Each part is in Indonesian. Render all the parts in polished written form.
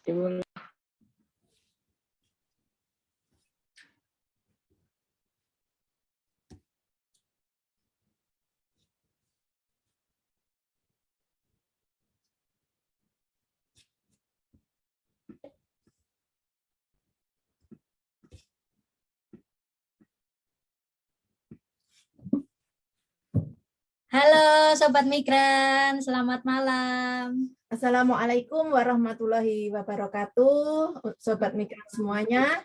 Dimulai. Halo Sobat Migran, selamat malam. Assalamualaikum warahmatullahi wabarakatuh, Sobat Migran semuanya.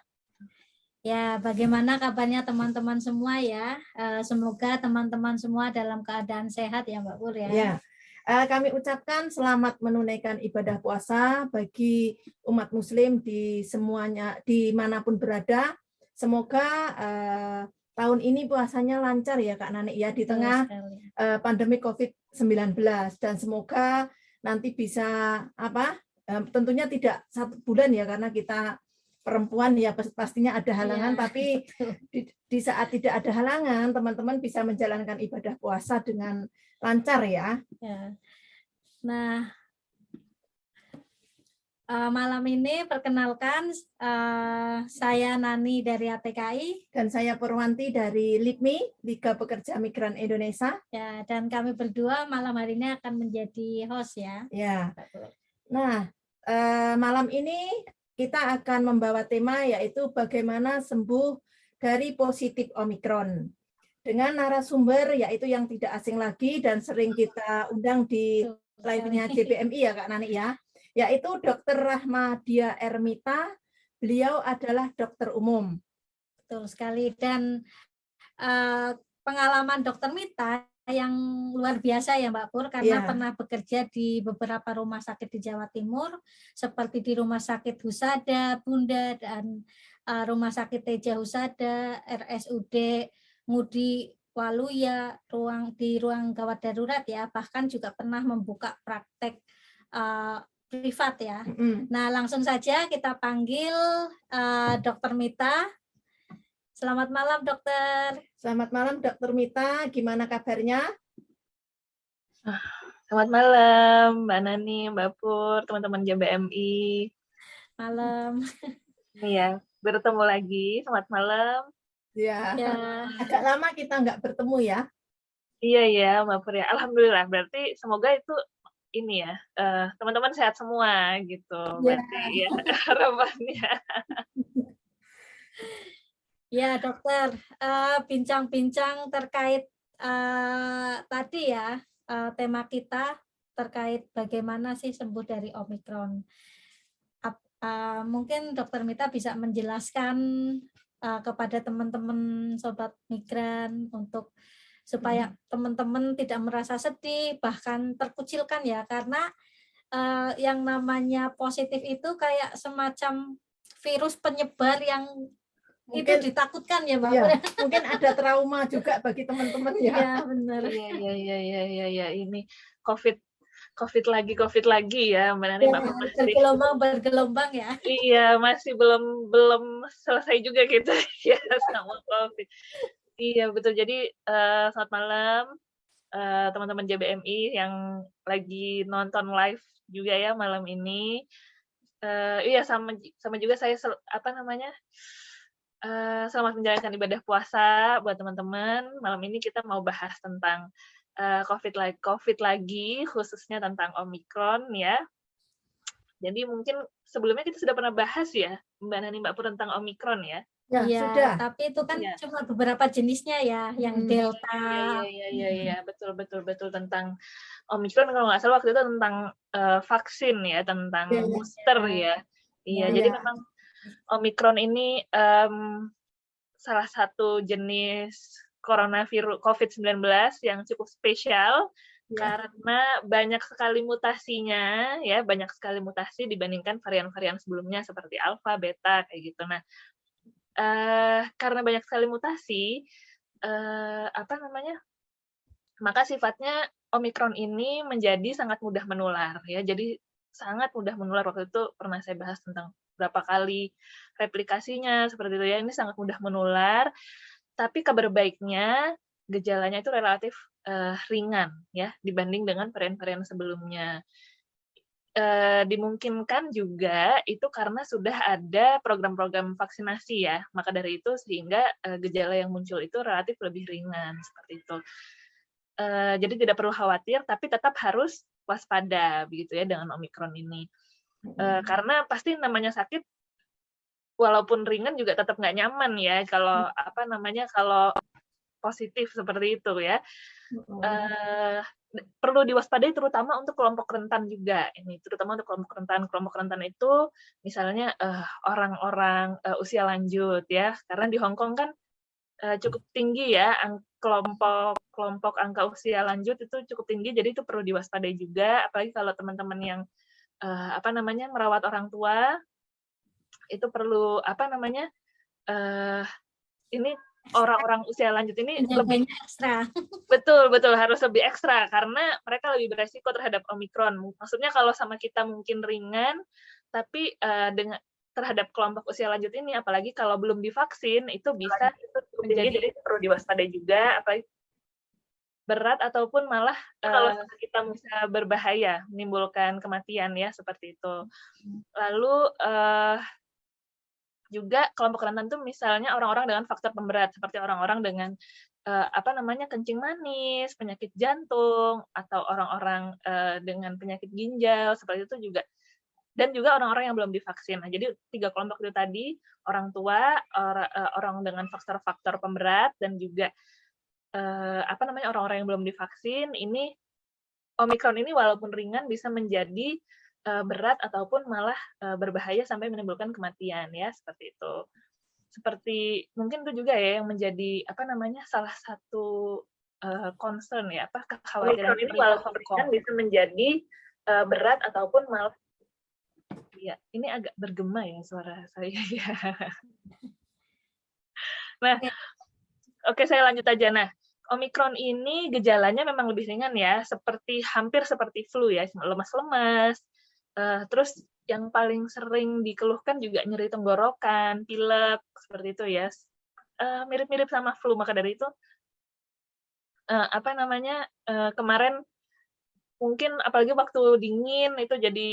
Ya, bagaimana kabarnya teman-teman semua ya? Semoga teman-teman semua dalam keadaan sehat ya Mbak Pur ya. Ya, kami ucapkan selamat menunaikan ibadah puasa bagi umat Muslim di semuanya, dimanapun berada. Semoga tahun ini puasanya lancar ya Kak Nani ya di tengah pandemi COVID-19, dan semoga nanti bisa tentunya tidak 1 bulan ya, karena kita perempuan ya pastinya ada halangan, tapi di saat tidak ada halangan teman-teman bisa menjalankan ibadah puasa dengan lancar ya. Nah, malam ini perkenalkan saya Nani dari ATKI dan saya Purwanti dari LIPMI, Liga Pekerja Migran Indonesia. Ya, dan kami berdua malam hari ini akan menjadi host ya. Ya. Nah, malam ini kita akan membawa tema yaitu bagaimana sembuh dari positif Omikron. Dengan narasumber yaitu yang tidak asing lagi dan sering kita undang di live-nya JBMI ya Kak Nani ya, yaitu Dr. Rahmadia Ermita. Beliau adalah dokter umum. Betul sekali, dan pengalaman Dokter Mita yang luar biasa ya Mbak Pur, karena pernah bekerja di beberapa rumah sakit di Jawa Timur, seperti di Rumah Sakit Husada, Bunda, dan Rumah Sakit Teja Husada, RSUD Ngudi Waluya, di ruang gawat darurat ya, bahkan juga pernah membuka praktek privat ya. Nah, langsung saja kita panggil Dokter Mita. Selamat malam, Dokter. Selamat malam, Dokter Mita. Gimana kabarnya? Selamat malam, Mbak Nani, Mbak Pur, teman-teman JBMI. Malam. Iya, bertemu lagi. Selamat malam. Ya. Agak lama kita nggak bertemu ya. Iya ya, Mbak Pur ya. Alhamdulillah. Berarti semoga itu ini ya, teman-teman sehat semua gitu. Berarti ya harapannya. Ya dokter, bincang-bincang terkait tadi ya, tema kita terkait bagaimana sih sembuh dari Omikron. Mungkin Dokter Mita bisa menjelaskan kepada teman-teman Sobat Migran untuk supaya teman-teman tidak merasa sedih, bahkan terkucilkan ya, karena yang namanya positif itu kayak semacam virus penyebar yang mungkin, itu ditakutkan ya Mbak. Ya, mungkin ada trauma juga bagi teman-teman ya. Iya benar. Iya ini COVID lagi ya, Mbak Nani. Ya, bergelombang ya. Iya, masih belum selesai juga kita ya sama COVID. Iya betul. Jadi selamat malam teman-teman JBMI yang lagi nonton live juga ya malam ini. Iya sama juga saya selamat menjalankan ibadah puasa buat teman-teman. Malam ini kita mau bahas tentang COVID lagi, khususnya tentang Omikron ya. Jadi mungkin sebelumnya kita sudah pernah bahas ya, Mbak Nani, Mbak Pur, tentang Omikron ya. Ya, sudah. Tapi itu kan cuma beberapa jenisnya ya, yang Delta. Iya, betul tentang Omikron, kalau nggak salah waktu itu tentang vaksin ya, tentang booster ya. Iya, jadi memang Omikron ini salah satu jenis coronavirus COVID-19 yang cukup spesial karena banyak sekali mutasinya ya, banyak sekali mutasi dibandingkan varian-varian sebelumnya seperti alfa, beta kayak gitu. Nah, karena banyak sekali mutasi, maka sifatnya Omikron ini menjadi sangat mudah menular ya. Jadi sangat mudah menular. Waktu itu pernah saya bahas tentang berapa kali replikasinya seperti itu ya. Ini sangat mudah menular. Tapi kabar baiknya gejalanya itu relatif ringan ya dibanding dengan varian-varian sebelumnya. dimungkinkan juga itu karena sudah ada program-program vaksinasi ya. Maka dari itu sehingga gejala yang muncul itu relatif lebih ringan seperti itu. Jadi tidak perlu khawatir, tapi tetap harus waspada begitu ya dengan Omikron ini. Karena pasti namanya sakit, walaupun ringan juga tetap nggak nyaman ya kalau kalau positif seperti itu ya. Perlu diwaspadai terutama untuk kelompok rentan juga ini, terutama untuk kelompok rentan. Kelompok rentan itu misalnya orang-orang usia lanjut ya, karena di Hong Kong kan cukup tinggi ya kelompok angka usia lanjut itu cukup tinggi, jadi itu perlu diwaspadai juga, apalagi kalau teman-teman yang merawat orang tua itu perlu ini orang-orang usia lanjut ini lebih ekstra. Betul harus lebih ekstra karena mereka lebih beresiko terhadap Omikron. Maksudnya kalau sama kita mungkin ringan, tapi dengan terhadap kelompok usia lanjut ini, apalagi kalau belum divaksin, itu bisa jadi perlu diwaspadai juga, apalagi berat ataupun malah kalau kita bisa berbahaya, menimbulkan kematian ya seperti itu. Lalu juga kelompok rentan itu misalnya orang-orang dengan faktor pemberat seperti orang-orang dengan kencing manis, penyakit jantung, atau orang-orang dengan penyakit ginjal seperti itu juga, dan juga orang-orang yang belum divaksin. Nah, jadi 3 kelompok itu tadi, orang tua, orang dengan faktor-faktor pemberat, dan juga orang-orang yang belum divaksin. Ini Omikron ini walaupun ringan bisa menjadi berat ataupun malah berbahaya sampai menimbulkan kematian ya, seperti itu. Seperti mungkin itu juga ya yang menjadi salah satu concern ya, kekhawatiran ini walaupun ringan bisa menjadi berat ataupun malah ya, ini agak bergema ya suara saya ya. Nah, oke, saya lanjut aja. Nah, Omikron ini gejalanya memang lebih ringan ya, hampir seperti flu ya, lemas-lemas. Terus yang paling sering dikeluhkan juga nyeri tenggorokan, pilek, seperti itu ya. Mirip-mirip sama flu, maka dari itu kemarin mungkin apalagi waktu dingin itu jadi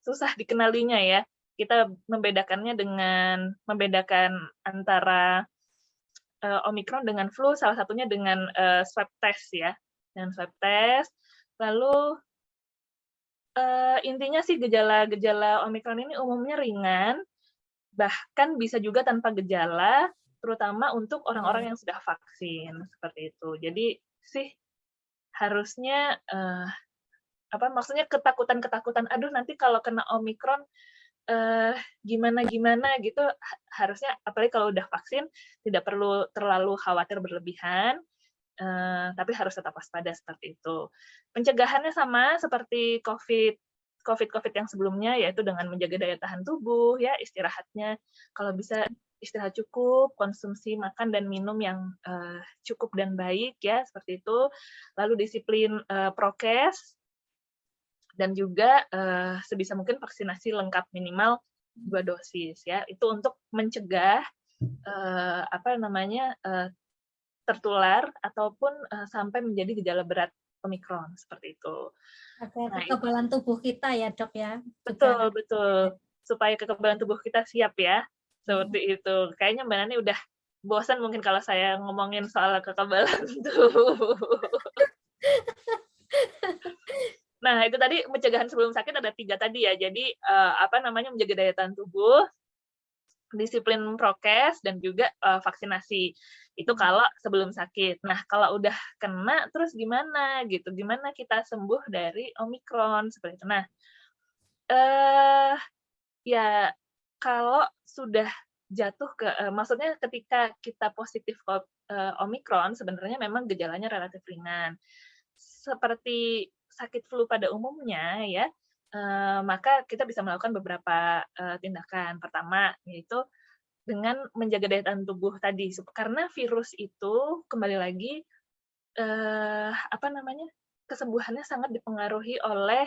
susah dikenalinya ya. Kita membedakan antara Omikron dengan flu, salah satunya dengan swab test ya. Dengan swab test, lalu intinya sih gejala-gejala Omikron ini umumnya ringan, bahkan bisa juga tanpa gejala, terutama untuk orang-orang yang sudah vaksin, seperti itu. Jadi sih harusnya maksudnya ketakutan, aduh nanti kalau kena Omikron gimana gitu, harusnya apalagi kalau udah vaksin tidak perlu terlalu khawatir berlebihan, tapi harus tetap waspada seperti itu. Pencegahannya sama seperti COVID yang sebelumnya, yaitu dengan menjaga daya tahan tubuh ya, istirahatnya kalau bisa istirahat cukup, konsumsi makan dan minum yang cukup dan baik ya, seperti itu. Lalu disiplin prokes, dan juga sebisa mungkin vaksinasi lengkap minimal 2 dosis ya. Itu untuk mencegah tertular ataupun sampai menjadi gejala berat Omikron seperti itu. Agar kekebalan tubuh kita ya, Dok ya. Betul. Supaya kekebalan tubuh kita siap ya. Seperti itu. Kayaknya Mbak Nani udah bosan mungkin kalau saya ngomongin soal kekebalan tubuh. Nah, itu tadi pencegahan sebelum sakit ada 3 tadi ya. Jadi menjaga daya tahan tubuh, disiplin prokes, dan juga vaksinasi. Itu kalau sebelum sakit. Nah, kalau udah kena terus gimana gitu? Gimana kita sembuh dari Omikron seperti itu. Nah, ya kalau sudah jatuh maksudnya ketika kita positif Omikron sebenarnya memang gejalanya relatif ringan. Seperti sakit flu pada umumnya ya, maka kita bisa melakukan beberapa tindakan. Pertama yaitu dengan menjaga daya tahan tubuh tadi, karena virus itu kembali lagi kesembuhannya sangat dipengaruhi oleh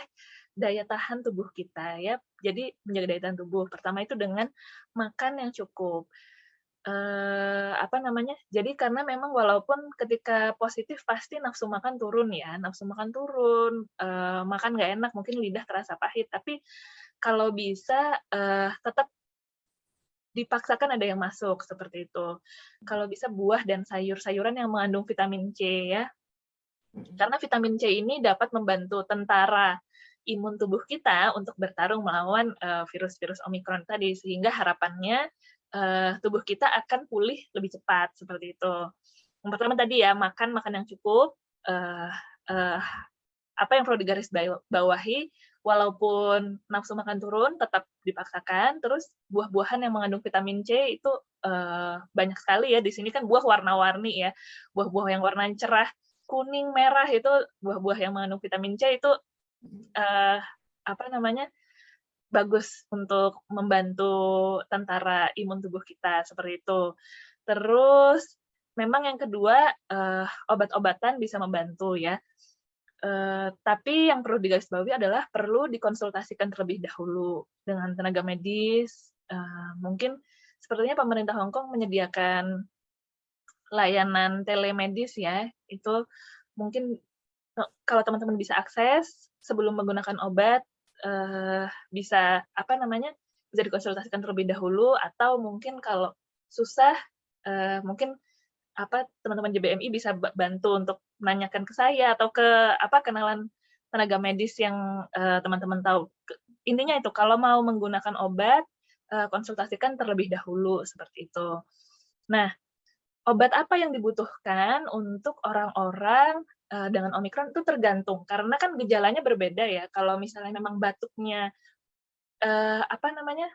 daya tahan tubuh kita ya. Jadi menjaga daya tahan tubuh pertama itu dengan makan yang cukup. apa namanya, jadi karena memang walaupun ketika positif pasti nafsu makan turun ya, nafsu makan turun, makan nggak enak, mungkin lidah terasa pahit, tapi kalau bisa, tetap dipaksakan ada yang masuk, seperti itu. Kalau bisa buah dan sayur-sayuran yang mengandung vitamin C ya, karena vitamin C ini dapat membantu tentara imun tubuh kita untuk bertarung melawan, virus-virus Omikron tadi, sehingga harapannya tubuh kita akan pulih lebih cepat, seperti itu. Yang pertama tadi ya, makan yang cukup, eee eee, apa yang perlu digarisbawahi, walaupun nafsu makan turun, tetap dipaksakan, terus buah-buahan yang mengandung vitamin C itu, banyak sekali ya, di sini kan buah warna-warni ya, buah-buah yang warnanya cerah, kuning, merah, itu buah-buah yang mengandung vitamin C itu, apa namanya, bagus untuk membantu tentara imun tubuh kita, seperti itu. Terus memang yang kedua, obat-obatan bisa membantu ya, tapi yang perlu digarisbawahi adalah perlu dikonsultasikan terlebih dahulu dengan tenaga medis, mungkin sepertinya pemerintah Hong Kong menyediakan layanan telemedis ya, itu mungkin kalau teman-teman bisa akses sebelum menggunakan obat, bisa apa namanya, bisa dikonsultasikan terlebih dahulu, atau mungkin kalau susah, mungkin apa, teman-teman JBMI bisa bantu untuk menanyakan ke saya atau ke apa, kenalan tenaga medis yang, teman-teman tahu. Intinya itu, kalau mau menggunakan obat, konsultasikan terlebih dahulu, seperti itu. Nah, obat apa yang dibutuhkan untuk orang-orang, dengan Omikron itu tergantung, karena kan gejalanya berbeda ya. Kalau misalnya memang batuknya, apa namanya,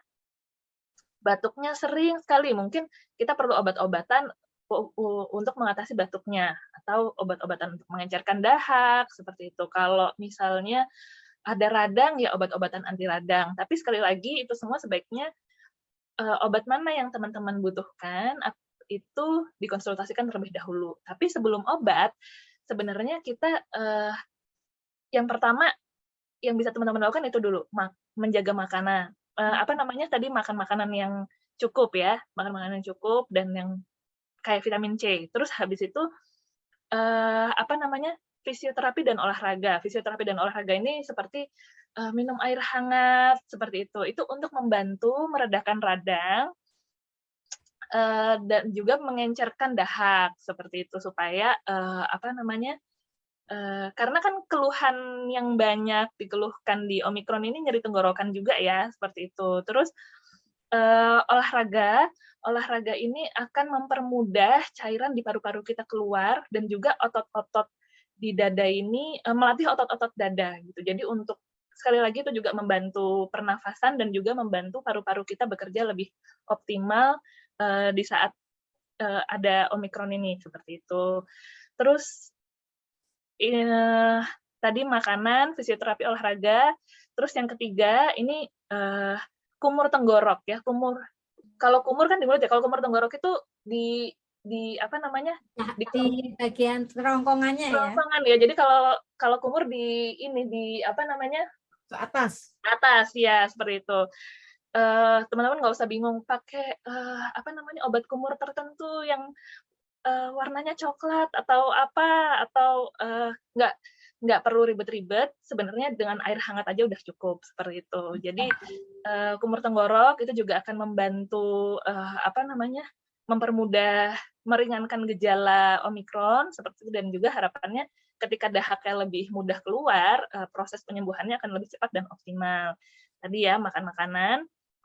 batuknya sering sekali, mungkin kita perlu obat-obatan untuk mengatasi batuknya, atau obat-obatan untuk mengencerkan dahak, seperti itu. Kalau misalnya ada radang, ya obat-obatan anti radang. Tapi sekali lagi, itu semua sebaiknya, obat mana yang teman-teman butuhkan, itu dikonsultasikan terlebih dahulu. Tapi sebelum obat, sebenarnya kita, yang pertama, yang bisa teman-teman lakukan itu dulu, menjaga makanan. Apa namanya tadi, makan makanan yang cukup ya, makan makanan yang cukup dan yang kayak vitamin C. Terus habis itu, apa namanya, fisioterapi dan olahraga. Fisioterapi dan olahraga ini seperti, minum air hangat, seperti itu. Itu untuk membantu meredakan radang, dan juga mengencerkan dahak, seperti itu. Supaya, apa namanya, karena kan keluhan yang banyak dikeluhkan di Omikron ini nyeri tenggorokan juga ya, seperti itu. Terus, olahraga ini akan mempermudah cairan di paru-paru kita keluar, dan juga otot-otot di dada ini, melatih otot-otot dada, gitu. Jadi untuk sekali lagi itu juga membantu pernafasan dan juga membantu paru-paru kita bekerja lebih optimal, di saat, ada Omikron ini, seperti itu. Terus tadi makanan, fisioterapi, olahraga, terus yang ketiga ini, kumur tenggorok ya, kalau kumur kan di mulut ya, kalau kumur tenggorok itu di apa namanya, di bagian kerongkongannya ya? Kerongkongan ya, jadi kalau kumur di ini, di apa namanya, ke atas ya, seperti itu. Teman-teman nggak usah bingung pakai, apa namanya, obat kumur tertentu yang warnanya coklat atau apa, atau nggak perlu ribet-ribet, sebenarnya dengan air hangat aja udah cukup, seperti itu. Jadi, kumur tenggorok itu juga akan membantu, apa namanya, mempermudah, meringankan gejala Omikron, seperti itu, dan juga harapannya ketika dahaknya lebih mudah keluar, proses penyembuhannya akan lebih cepat dan optimal. Tadi ya, makan makanan,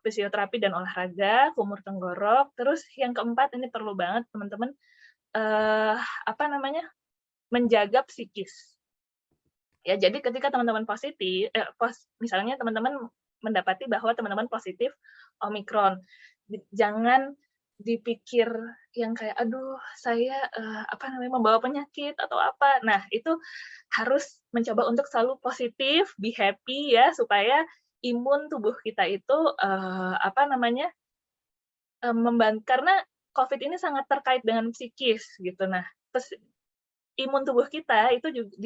fisioterapi dan olahraga, kumur tenggorok, terus yang keempat ini perlu banget teman-teman, apa namanya, menjaga psikis. Ya, jadi ketika teman-teman positif, misalnya teman-teman mendapati bahwa teman-teman positif Omikron, jangan dipikir yang kayak, aduh saya apa namanya, membawa penyakit atau apa. Nah, itu harus mencoba untuk selalu positif, be happy ya, supaya imun tubuh kita itu apa namanya, karena COVID ini sangat terkait dengan psikis gitu. Nah, imun tubuh kita itu juga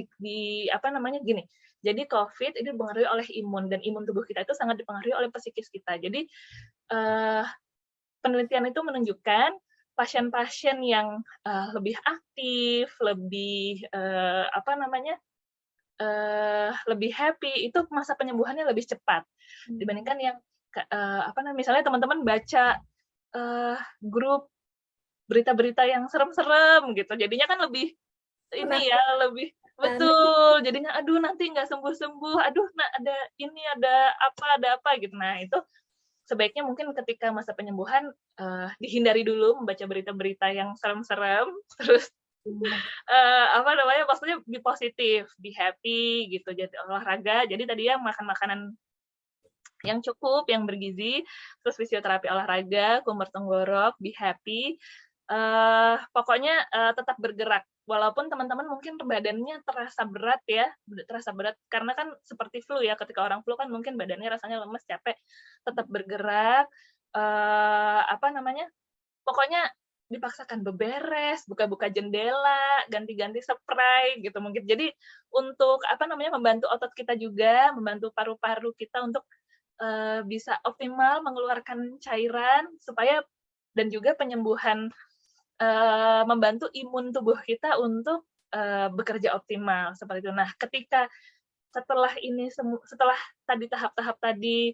apa namanya, gini, jadi COVID ini dipengaruhi oleh imun, dan imun tubuh kita itu sangat dipengaruhi oleh psikis kita. Jadi penelitian itu menunjukkan pasien-pasien yang lebih aktif, lebih lebih happy, itu masa penyembuhannya lebih cepat dibandingkan yang misalnya teman-teman baca grup berita-berita yang serem-serem gitu, jadinya kan lebih ini ya, lebih betul, jadinya aduh nanti nggak sembuh-sembuh, aduh ada ini, ada apa gitu. Nah itu sebaiknya mungkin ketika masa penyembuhan dihindari dulu membaca berita-berita yang serem-serem, terus maksudnya be positif, be happy gitu, jadi olahraga, jadi tadi ya makan makanan yang cukup, yang bergizi, terus fisioterapi olahraga, kumur tenggorok, be happy, pokoknya tetap bergerak, walaupun teman-teman mungkin badannya terasa berat ya, karena kan seperti flu ya, ketika orang flu kan mungkin badannya rasanya lemes, capek, tetap bergerak, pokoknya dipaksakan beberes, buka-buka jendela, ganti-ganti spray gitu mungkin. Jadi untuk membantu otot kita juga, membantu paru-paru kita untuk bisa optimal mengeluarkan cairan supaya, dan juga penyembuhan, membantu imun tubuh kita untuk bekerja optimal seperti itu. Nah, ketika setelah tadi tahap-tahap tadi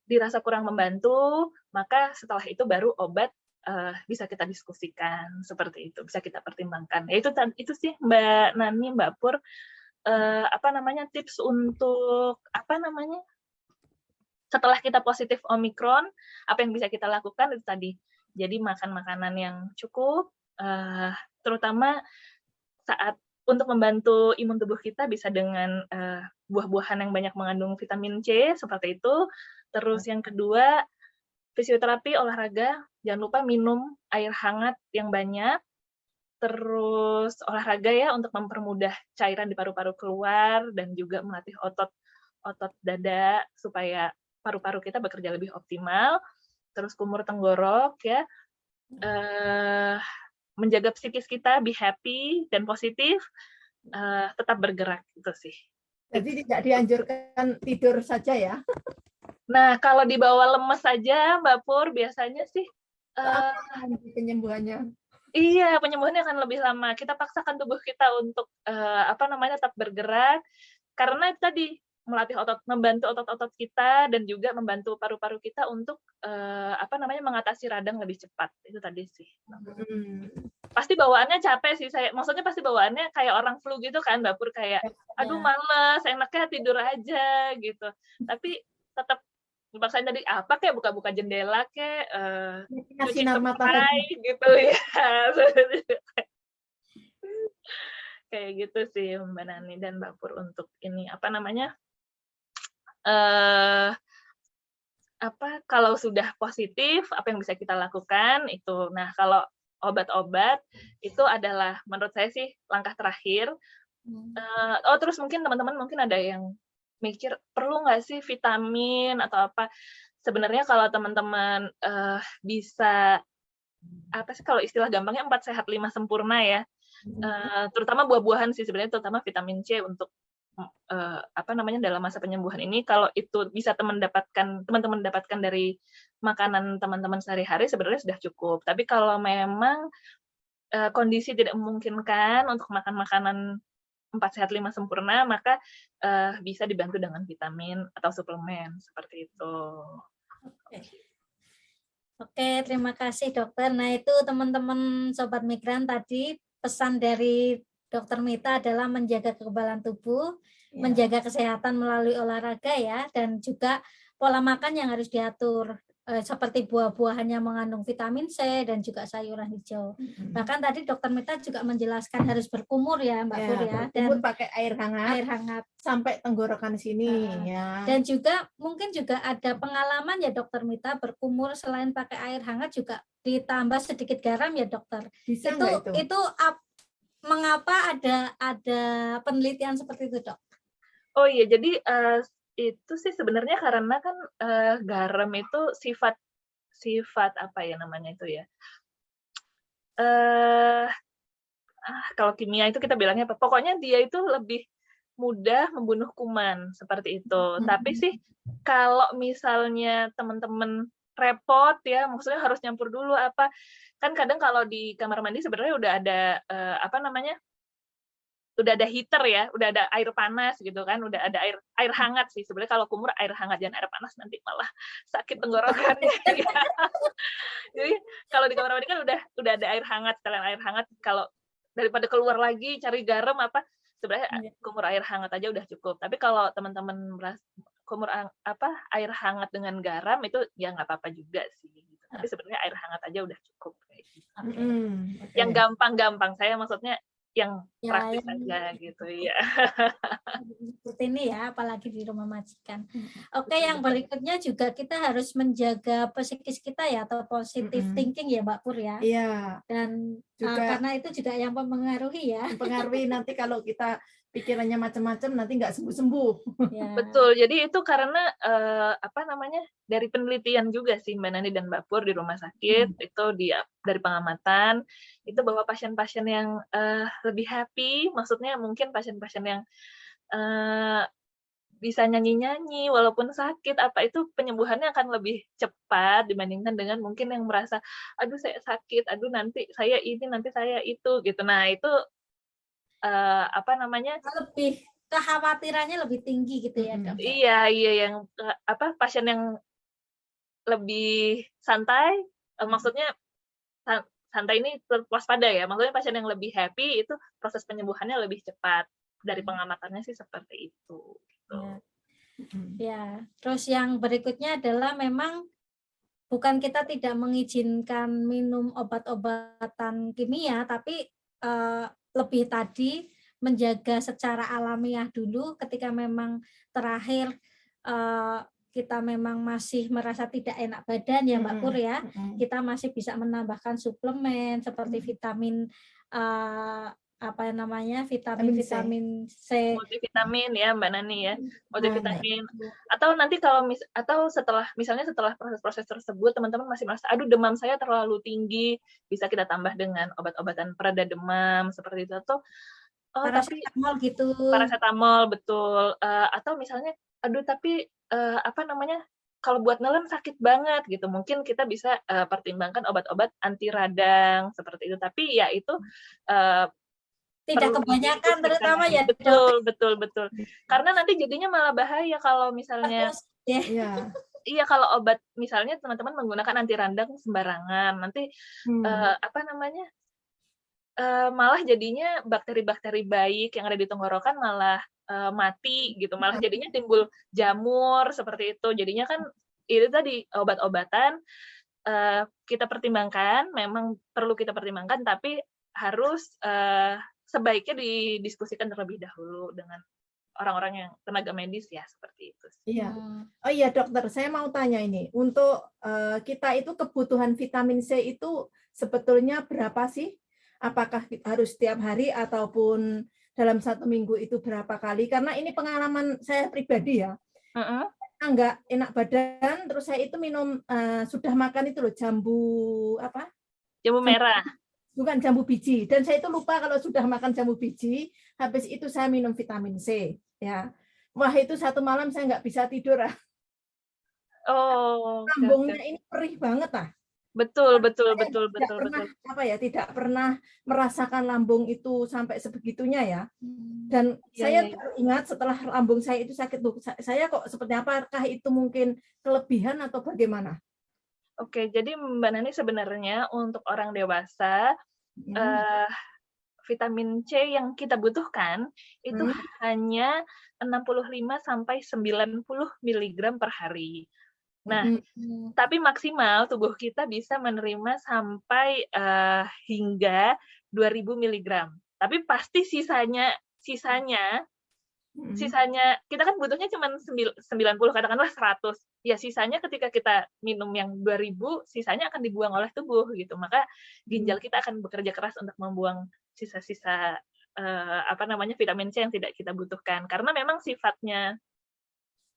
dirasa kurang membantu, maka setelah itu baru obat bisa kita diskusikan seperti itu, bisa kita pertimbangkan. Ya itu sih Mbak Nani, Mbak Pur, tips untuk setelah kita positif Omikron, apa yang bisa kita lakukan itu tadi. Jadi makan makanan yang cukup, terutama saat untuk membantu imun tubuh kita bisa dengan buah-buahan yang banyak mengandung vitamin C seperti itu. Terus yang kedua, fisioterapi, olahraga, jangan lupa minum air hangat yang banyak, terus olahraga ya untuk mempermudah cairan di paru-paru keluar, dan juga melatih otot dada supaya paru-paru kita bekerja lebih optimal, terus kumur tenggorok ya, menjaga psikis kita, be happy dan positif, tetap bergerak, itu sih. Jadi tidak dianjurkan tidur saja ya? Nah, kalau dibawa lemes saja, Mbak Pur, biasanya sih penyembuhannya. Iya, penyembuhannya akan lebih lama. Kita paksakan tubuh kita untuk tetap bergerak, karena tadi melatih membantu otot-otot kita, dan juga membantu paru-paru kita untuk mengatasi radang lebih cepat. Itu tadi sih. Pasti bawaannya capek sih, maksudnya pasti bawaannya kayak orang flu gitu kan, Mbak Pur, kayak aduh males, enaknya tidur aja gitu. Tapi tetap dipaksain tadi kayak buka-buka jendela cuci spray gitu ya. Kayak gitu sih Mbak Nani dan Mbak Pur untuk ini kalau sudah positif apa yang bisa kita lakukan itu. Nah, kalau obat-obat itu adalah menurut saya sih langkah terakhir. Terus mungkin teman-teman mungkin ada yang mikir perlu nggak sih vitamin atau apa? Sebenarnya kalau teman-teman bisa kalau istilah gampangnya 4 sehat 5 sempurna ya, terutama buah-buahan sih sebenarnya, terutama vitamin C untuk dalam masa penyembuhan ini, kalau itu bisa teman-teman dapatkan dari makanan teman-teman sehari-hari sebenarnya sudah cukup. Tapi kalau memang kondisi tidak memungkinkan untuk makan makanan 4 sehat 5 sempurna, maka bisa dibantu dengan vitamin atau suplemen seperti itu. Oke, terima kasih dokter. Nah, itu teman-teman Sobat Migran tadi pesan dari Dokter Mita adalah menjaga kekebalan tubuh, menjaga kesehatan melalui olahraga ya, dan juga pola makan yang harus diatur, seperti buah-buahan yang mengandung vitamin C dan juga sayuran hijau. Bahkan tadi Dokter Mita juga menjelaskan harus berkumur ya Mbak Pur ya, dan pakai air hangat sampai tenggorokan sini ya. Dan juga mungkin juga ada pengalaman ya Dokter Mita berkumur selain pakai air hangat juga ditambah sedikit garam ya dokter. Bisa itu mengapa ada penelitian seperti itu, Dok? Oh iya, jadi itu sih sebenarnya karena kan garam itu sifat apa ya namanya itu ya? Kalau kimia itu kita bilangnya apa? Pokoknya dia itu lebih mudah membunuh kuman seperti itu. Tapi sih kalau misalnya teman-teman repot ya, maksudnya harus nyampur dulu apa. Kan kadang kalau di kamar mandi sebenarnya udah ada apa namanya? Udah ada heater ya, udah ada air panas gitu kan, udah ada air hangat sih. Sebenarnya kalau kumur air hangat, jangan air panas nanti malah sakit tenggorokannya ya. Jadi kalau di kamar mandi kan udah ada air hangat, sekalian air hangat, kalau daripada keluar lagi cari garam apa, sebenarnya kumur air hangat aja udah cukup. Tapi kalau teman-teman kumur air hangat dengan garam itu ya nggak apa-apa juga sih. Gitu. Tapi sebenarnya air hangat aja udah cukup kayak gitu. Okay. Yang gampang-gampang, saya maksudnya yang praktis aja gitu ya. Seperti ini ya, apalagi di rumah majikan. Oke, yang berikutnya juga kita harus menjaga psikis kita ya, atau positive thinking ya Mbak Pur ya. Iya. Dan juga, karena itu juga yang mempengaruhi ya. Mempengaruhi nanti kalau kita pikirannya macam-macam nanti nggak sembuh-sembuh. Ya. Betul. Jadi itu karena apa namanya, dari penelitian juga sih Mbak Nani dan Mbak Pur di rumah sakit itu dari pengamatan itu bahwa pasien-pasien yang lebih happy, maksudnya mungkin pasien-pasien yang bisa nyanyi-nyanyi walaupun sakit apa itu penyembuhannya akan lebih cepat dibandingkan dengan mungkin yang merasa aduh saya sakit, aduh nanti saya ini, nanti saya itu gitu. Nah, itu apa namanya? Lebih kekhawatirannya lebih tinggi gitu ya, Dok. Iya, yang apa pasien yang lebih santai, maksudnya santai ini waspada ya. Maksudnya pasien yang lebih happy itu proses penyembuhannya lebih cepat. Dari pengamatannya sih seperti itu. Gitu. Ya, terus yang berikutnya adalah memang bukan kita tidak mengizinkan minum obat-obatan kimia, tapi lebih tadi menjaga secara alamiah dulu ketika memang terakhir kita memang masih merasa tidak enak badan ya Mbak Pur ya, kita masih bisa menambahkan suplemen seperti vitamin apa namanya vitamin C, multivitamin ya Mbak Nani ya, multivitamin. Atau nanti kalau setelah proses-proses tersebut teman-teman masih merasa aduh demam saya terlalu tinggi, bisa kita tambah dengan obat-obatan pereda demam seperti itu, atau paracetamol gitu. Paracetamol betul, atau misalnya aduh tapi apa namanya, kalau buat nelen sakit banget gitu, mungkin kita bisa pertimbangkan obat-obat anti radang seperti itu. Tapi ya itu tidak kebanyakan terutama ya. Betul. Karena nanti jadinya malah bahaya kalau misalnya iya kalau obat misalnya teman-teman menggunakan anti radang sembarangan, nanti apa namanya? Malah jadinya bakteri-bakteri baik yang ada di tenggorokan malah mati gitu, malah jadinya timbul jamur seperti itu. Jadinya kan itu tadi obat-obatan kita pertimbangkan, memang perlu kita pertimbangkan, tapi harus sebaiknya didiskusikan terlebih dahulu dengan orang-orang yang tenaga medis ya, seperti itu. Iya. Oh iya dokter, saya mau tanya ini, untuk kita itu kebutuhan vitamin C itu sebetulnya berapa sih? Apakah harus setiap hari ataupun dalam 1 minggu itu berapa kali? Karena ini pengalaman saya pribadi ya. Nggak enak badan, terus saya itu minum sudah makan itu loh jambu apa? Jambu merah. Bukan jambu biji. Dan saya itu lupa kalau sudah makan jambu biji, habis itu saya minum vitamin C. Ya, wah itu 1 malam saya nggak bisa tidur. Lambungnya ini perih banget ah. Betul. Apa ya, tidak pernah merasakan lambung itu sampai sebegitunya ya. Dan saya ingat setelah lambung saya itu sakit, saya kok seperti apakah itu mungkin kelebihan atau bagaimana? Oke, jadi Mbak Nani sebenarnya untuk orang dewasa vitamin C yang kita butuhkan itu hanya 65 sampai 90 mg per hari. Nah, tapi maksimal tubuh kita bisa menerima sampai hingga 2000 mg. Tapi pasti sisanya kita kan butuhnya cuma 90, katakanlah 100. Ya sisanya ketika kita minum yang 2000, sisanya akan dibuang oleh tubuh gitu. Maka ginjal kita akan bekerja keras untuk membuang sisa-sisa apa namanya vitamin C yang tidak kita butuhkan. Karena memang sifatnya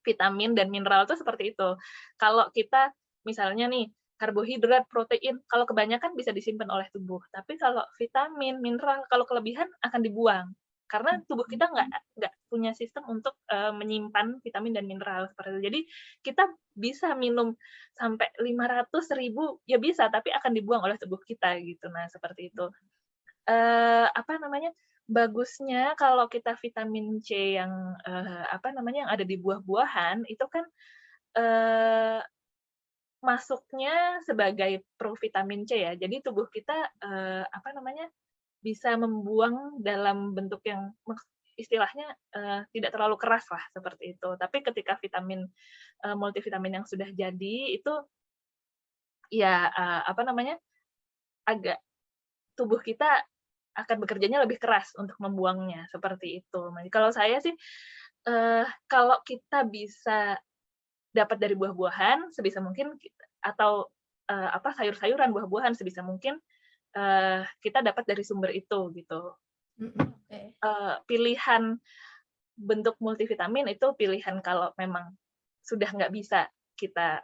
vitamin dan mineral itu seperti itu. Kalau kita misalnya nih karbohidrat, protein, kalau kebanyakan bisa disimpan oleh tubuh. Tapi kalau vitamin, mineral, kalau kelebihan akan dibuang. karena tubuh kita nggak punya sistem untuk menyimpan vitamin dan mineral seperti itu. Jadi kita bisa minum sampai 500.000 ya bisa, tapi akan dibuang oleh tubuh kita gitu. Nah seperti itu. Bagusnya kalau kita vitamin C yang yang ada di buah-buahan itu kan masuknya sebagai provitamin C ya. Jadi tubuh kita bisa membuang dalam bentuk yang istilahnya tidak terlalu keras lah seperti itu. Tapi ketika vitamin multivitamin yang sudah jadi itu ya agak tubuh kita akan bekerjanya lebih keras untuk membuangnya seperti itu. Nah, kalau saya sih kalau kita bisa dapat dari buah-buahan sebisa mungkin atau sayur-sayuran, buah-buahan sebisa mungkin kita dapat dari sumber itu gitu. Pilihan bentuk multivitamin itu pilihan kalau memang sudah nggak bisa kita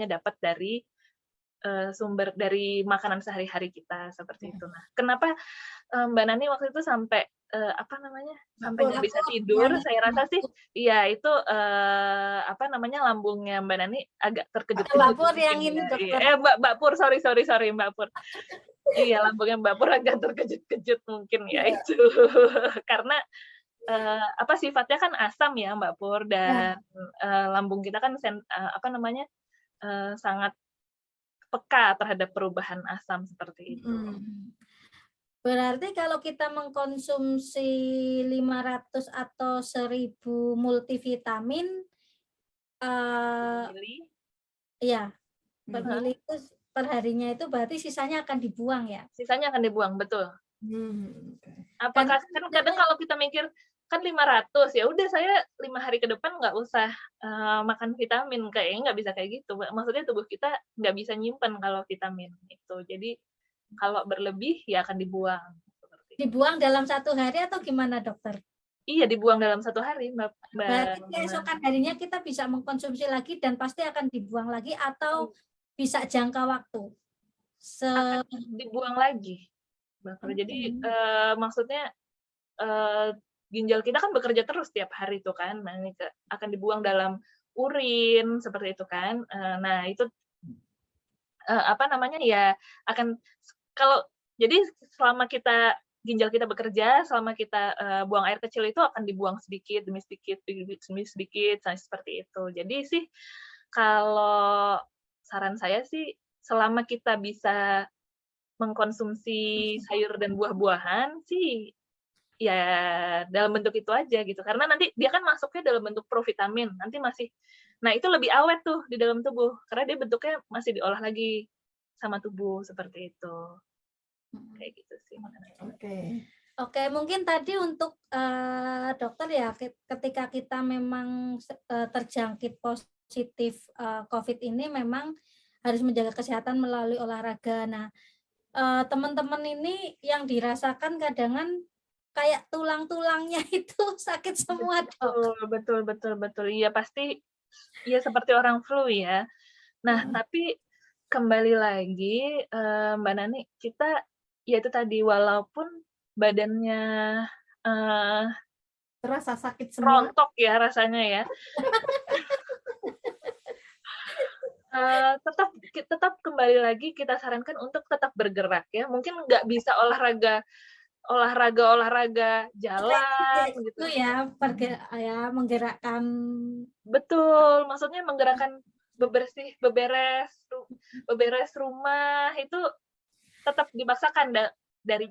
dapat dari sumber dari makanan sehari-hari kita seperti itu. Nah, kenapa Mbak Nani waktu itu sampai sampai nggak bisa tidur? Saya rasa sih, iya itu lambungnya Mbak Nani agak terkejut-kejut. Mbak Pur yang ini dokter. Mbak Pur, sorry Mbak Pur. Iya, lambungnya Mbak Pur agak terkejut-kejut mungkin ya itu karena sifatnya kan asam ya Mbak Pur dan lambung kita kan sangat peka terhadap perubahan asam seperti itu. Berarti kalau kita mengkonsumsi 500 atau 1000 multivitamin ya per mili itu per harinya itu berarti sisanya akan dibuang ya? Sisanya akan dibuang, betul. Apakah kan kadang kalau kita mikir kan 500 ya udah saya 5 hari ke depan nggak usah makan vitamin, kayaknya nggak bisa kayak gitu. Maksudnya tubuh kita nggak bisa nyimpen kalau vitamin itu. Jadi kalau berlebih ya akan dibuang. Dibuang dalam 1 hari atau gimana dokter? Iya, dibuang dalam 1 hari, Mbak. Berarti keesokan harinya kita bisa mengkonsumsi lagi dan pasti akan dibuang lagi atau bisa jangka waktu? Akan dibuang lagi. Jadi maksudnya ginjal kita kan bekerja terus tiap hari itu kan, nah ini akan dibuang dalam urin seperti itu kan. Nah itu ya akan jadi selama ginjal kita bekerja, selama kita buang air kecil itu akan dibuang sedikit demi sedikit seperti itu. Jadi sih kalau saran saya sih selama kita bisa mengkonsumsi sayur dan buah-buahan sih ya dalam bentuk itu aja gitu, karena nanti dia kan masuknya dalam bentuk provitamin, nanti nah itu lebih awet tuh di dalam tubuh karena dia bentuknya masih diolah lagi sama tubuh seperti itu. Kayak gitu sih. Oke, mungkin tadi untuk dokter ya ketika kita memang terjangkit positif COVID ini memang harus menjaga kesehatan melalui olahraga. Nah, teman-teman ini yang dirasakan kadang kayak tulang-tulangnya itu sakit semua, Dok. Betul. Iya pasti ya seperti orang flu ya. Nah, tapi kembali lagi Mbak Nani, kita ya itu tadi walaupun badannya terasa sakit semua. Rontok ya rasanya ya. Tetap kembali lagi kita sarankan untuk tetap bergerak ya. Mungkin nggak bisa olahraga jalan gitu ya, menggerakkan. Betul, maksudnya menggerakkan beberes rumah itu tetap dipaksakan dari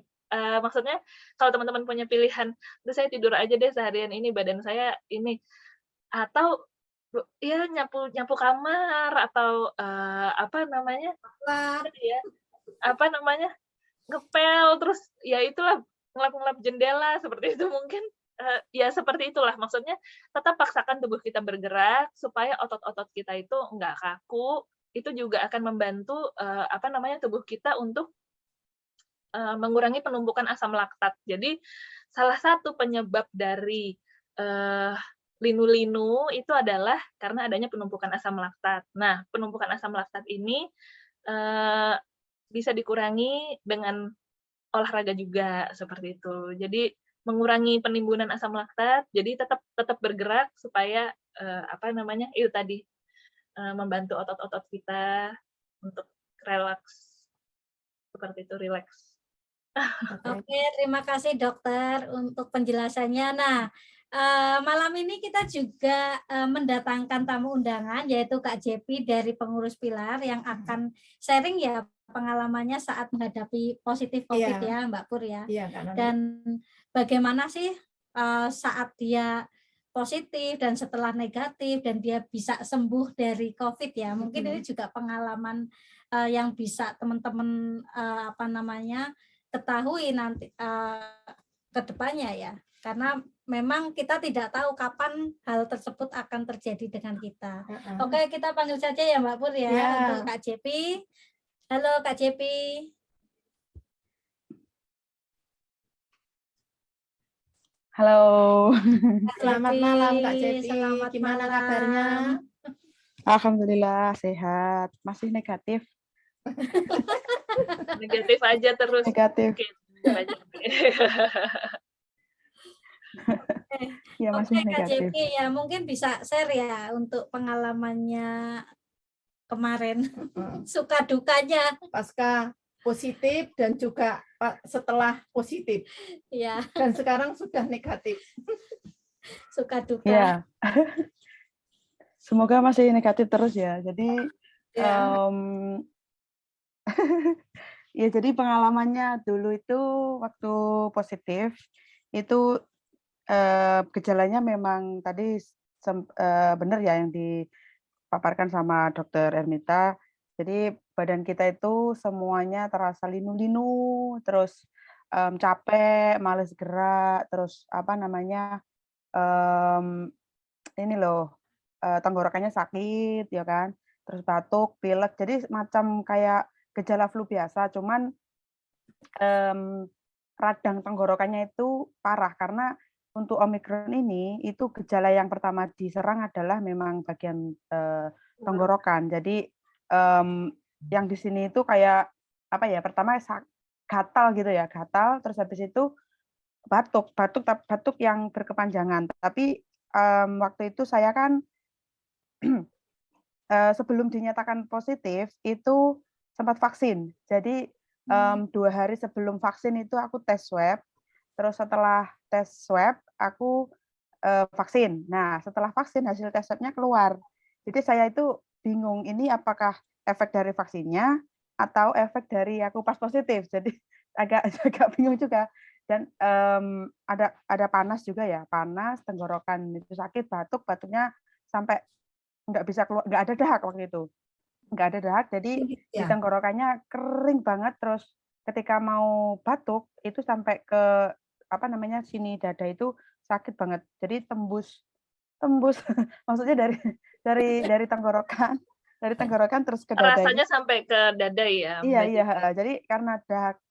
maksudnya kalau teman-teman punya pilihan, saya tidur aja deh seharian ini badan saya ini, atau ya nyapu kamar atau ngepel terus ya itulah ngelap jendela seperti itu mungkin ya seperti itulah maksudnya tetap paksakan tubuh kita bergerak supaya otot-otot kita itu nggak kaku, itu juga akan membantu tubuh kita untuk mengurangi penumpukan asam laktat. Jadi salah satu penyebab dari linu-linu itu adalah karena adanya penumpukan asam laktat. Nah, penumpukan asam laktat ini bisa dikurangi dengan olahraga juga seperti itu. Jadi mengurangi penimbunan asam laktat, jadi tetap bergerak supaya itu tadi membantu otot-otot kita untuk relaks, seperti itu, rileks. Oke, terima kasih dokter untuk penjelasannya. Nah, malam ini kita juga mendatangkan tamu undangan, yaitu Kak Jepi dari Pengurus Pilar yang akan sharing ya pengalamannya saat menghadapi positif COVID ya Mbak Pur ya. Dan bagaimana sih saat dia positif dan setelah negatif dan dia bisa sembuh dari COVID ya. Mungkin ini juga pengalaman yang bisa teman-teman ketahui nanti ke depannya ya. Karena memang kita tidak tahu kapan hal tersebut akan terjadi dengan kita. Oke, kita panggil saja ya Mbak Pur ya untuk Kak Jepi. Halo Kak Jepi. Halo. Selamat malam Kak Jepi. Selamat Gimana malam. kabarnya? Alhamdulillah sehat. Masih negatif. Negatif aja terus. Negatif. Ya, masih Oke, Kak negatif. Jepi ya mungkin bisa share ya untuk pengalamannya kemarin, suka dukanya pasca positif dan juga setelah positif. ya. Dan sekarang sudah negatif. Suka duka. Ya. Semoga masih negatif terus ya. Jadi ya jadi pengalamannya dulu itu waktu positif itu gejalanya memang tadi benar ya yang dipaparkan sama Dokter Ermita. Jadi badan kita itu semuanya terasa linu-linu, terus capek, males gerak, terus ini loh tenggorokannya sakit ya kan, terus batuk, pilek. Jadi macam kayak gejala flu biasa, cuman radang tenggorokannya itu parah karena untuk Omikron ini itu gejala yang pertama diserang adalah memang bagian tenggorokan. Jadi yang di sini itu kayak pertama gatal gitu ya, gatal, terus habis itu batuk yang berkepanjangan. Tapi waktu itu saya kan sebelum dinyatakan positif itu sempat vaksin. Jadi 2 hari sebelum vaksin itu aku tes swab. Terus setelah tes swab aku vaksin. Nah, setelah vaksin hasil tes swab-nya keluar. Jadi saya itu bingung ini apakah efek dari vaksinnya atau efek dari aku pas positif. Jadi agak bingung juga. Dan ada panas juga ya, panas, tenggorokan itu sakit, batuknya sampai nggak bisa keluar, nggak ada dahak waktu itu, nggak ada dahak, jadi di tenggorokannya kering banget. Terus ketika mau batuk itu sampai ke sini dada itu sakit banget, jadi tembus maksudnya dari tenggorokan terus ke dada. Rasanya sampai ke dada ya. Iya. Jadi karena dahak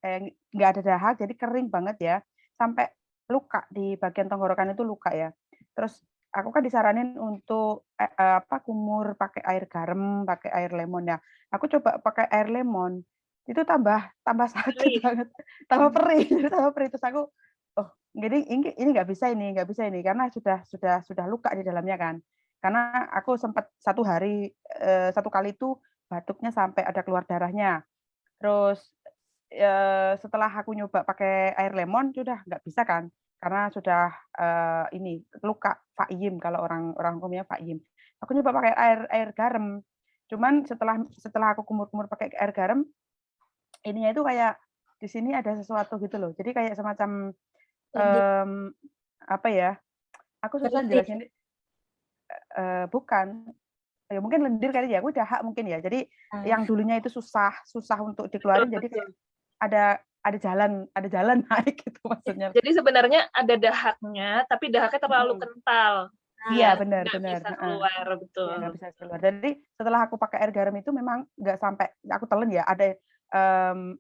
nggak ada dahak, jadi kering banget ya, sampai luka di bagian tenggorokan itu luka ya. Terus aku kan disaranin untuk kumur pakai air garam, pakai air lemon ya. Aku coba pakai air lemon, itu tambah sakit banget, tambah perih. Terus aku, ini nggak bisa ini karena sudah luka di dalamnya kan. Karena aku sempat 1 hari 1 kali itu batuknya sampai ada keluar darahnya. Terus setelah aku nyoba pakai air lemon sudah nggak bisa kan, karena sudah luka faim, kalau orang hukumnya faim. Aku nyoba pakai air garam, cuman setelah aku kumur-kumur pakai air garam, ininya itu kayak di sini ada sesuatu gitu loh. Jadi kayak semacam aku susah jelasin. Bukan, ya mungkin lendir kali ya, aku dahak mungkin ya. Jadi yang dulunya itu susah untuk dikeluarin, jadi kayak ada jalan naik gitu maksudnya. Jadi sebenarnya ada dahaknya, tapi dahaknya terlalu kental. Iya, benar. Nggak bisa keluar, betul. Nggak bisa keluar. Jadi setelah aku pakai air garam itu memang nggak sampai, aku telan ya, ada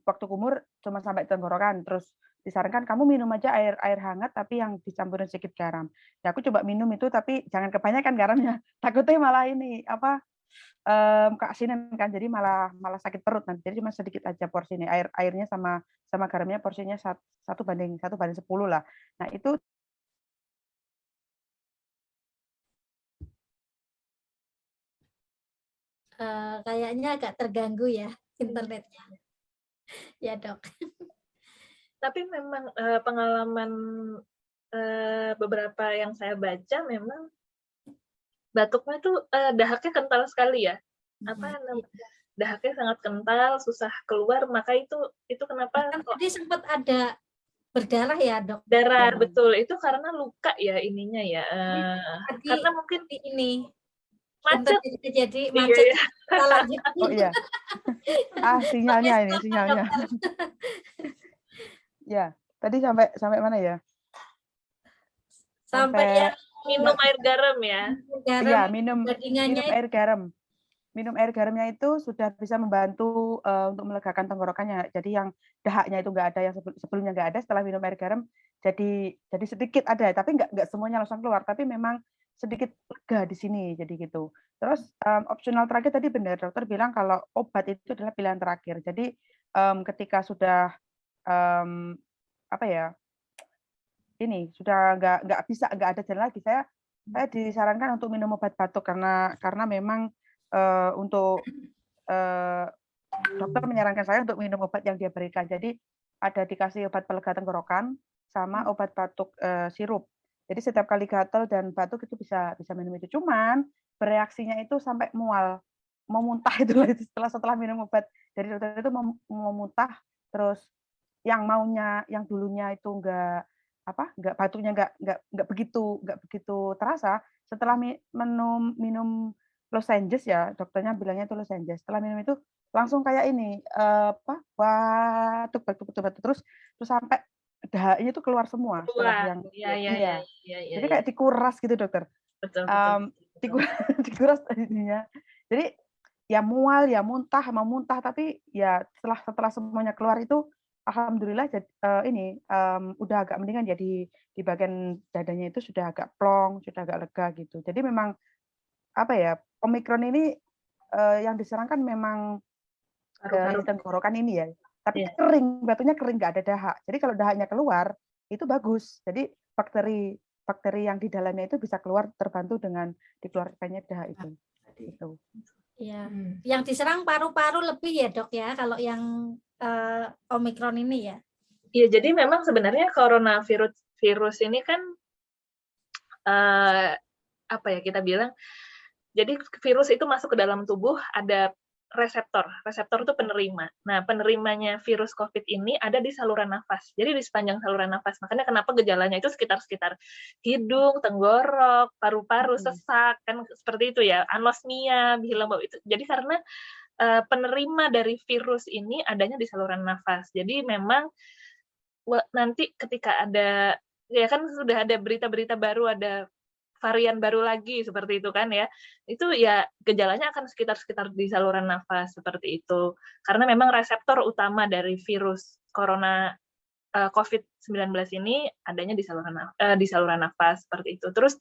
waktu kumur cuma sampai tenggorokan. Terus disarankan kamu minum aja air hangat tapi yang dicampurin sedikit garam. Ya aku coba minum itu, tapi jangan kebanyakan garamnya. Takutnya malah keasinan kan, jadi malah sakit perut nanti. Jadi cuma sedikit aja porsinya, airnya sama garamnya porsinya 1:10 lah. Nah itu Kayaknya agak terganggu ya internetnya. Ya dok. Tapi memang pengalaman beberapa yang saya baca memang batuknya itu dahaknya kental sekali ya. Dahaknya sangat kental, susah keluar, maka itu kenapa Tadi sempat ada berdarah ya dok? Darah, betul. Itu karena luka ya ininya ya. Karena mungkin ini macet. Jadi macet. Iya, iya. Oh iya. Sinyalnya ini, sinyalnya. Ya, tadi sampai mana ya? Sampai minum air garam ya. Iya, minum air garam. Minum air garamnya itu sudah bisa membantu untuk melegakan tenggorokannya. Jadi yang dahaknya itu nggak ada, yang sebelumnya nggak ada, setelah minum air garam jadi sedikit ada, tapi nggak semuanya langsung keluar, tapi memang sedikit lega di sini, jadi gitu. Terus opsional terakhir tadi benar, dokter bilang kalau obat itu adalah pilihan terakhir. Jadi ketika sudah ini sudah nggak ada jalan lagi, saya disarankan untuk minum obat batuk karena memang untuk dokter menyarankan saya untuk minum obat yang dia berikan. Jadi ada dikasih obat pelega tenggorokan sama obat batuk sirup. Jadi setiap kali gatal dan batuk itu bisa minum itu. Cuman bereaksinya itu sampai mual, mau muntah itu setelah minum obat dari dokter itu mau muntah, terus yang dulunya itu enggak batuknya enggak begitu terasa, setelah minum lozenges ya, dokternya bilangnya itu lozenges. Setelah minum itu langsung kayak ini batuk terus sampai dahaknya itu keluar semua setelah yang iya. Jadi kayak dikuras gitu dokter. Betul. Dikuras tadinya. Jadi ya mual, ya muntah, mau muntah, tapi ya setelah semuanya keluar itu alhamdulillah udah agak mendingan ya di bagian dadanya itu sudah agak plong, sudah agak lega gitu. Jadi memang Omikron ini yang diserangkan memang di tenggorokan ini ya. Tapi kering, batunya kering, nggak ada dahak. Jadi kalau dahaknya keluar, itu bagus. Jadi bakteri yang di dalamnya itu bisa keluar terbantu dengan dikeluarkannya dahak itu. Gitu. Ya, yang diserang paru-paru lebih ya dok ya, kalau yang Omikron ini ya. Iya, jadi memang sebenarnya coronavirus ini kan kita bilang, jadi virus itu masuk ke dalam tubuh, ada reseptor itu penerima. Nah, penerimanya virus COVID ini ada di saluran nafas. Jadi di sepanjang saluran nafas. Makanya kenapa gejalanya itu sekitar hidung, tenggorok, paru-paru, sesak, kan seperti itu ya, anosmia, hilang bau itu. Jadi karena penerima dari virus ini adanya di saluran nafas. Jadi memang nanti ketika ada, ya kan sudah ada berita-berita baru, ada varian baru lagi seperti itu kan ya, itu ya gejalanya akan sekitar di saluran nafas seperti itu, karena memang reseptor utama dari virus corona COVID-19 ini adanya di saluran nafas seperti itu. Terus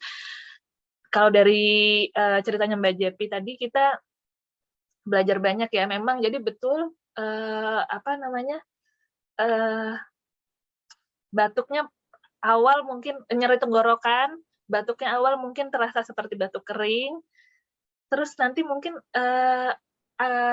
kalau dari ceritanya Mbak Jepi tadi kita belajar banyak ya, memang jadi betul batuknya awal mungkin nyeri tenggorokan, batuknya awal mungkin terasa seperti batuk kering, terus nanti mungkin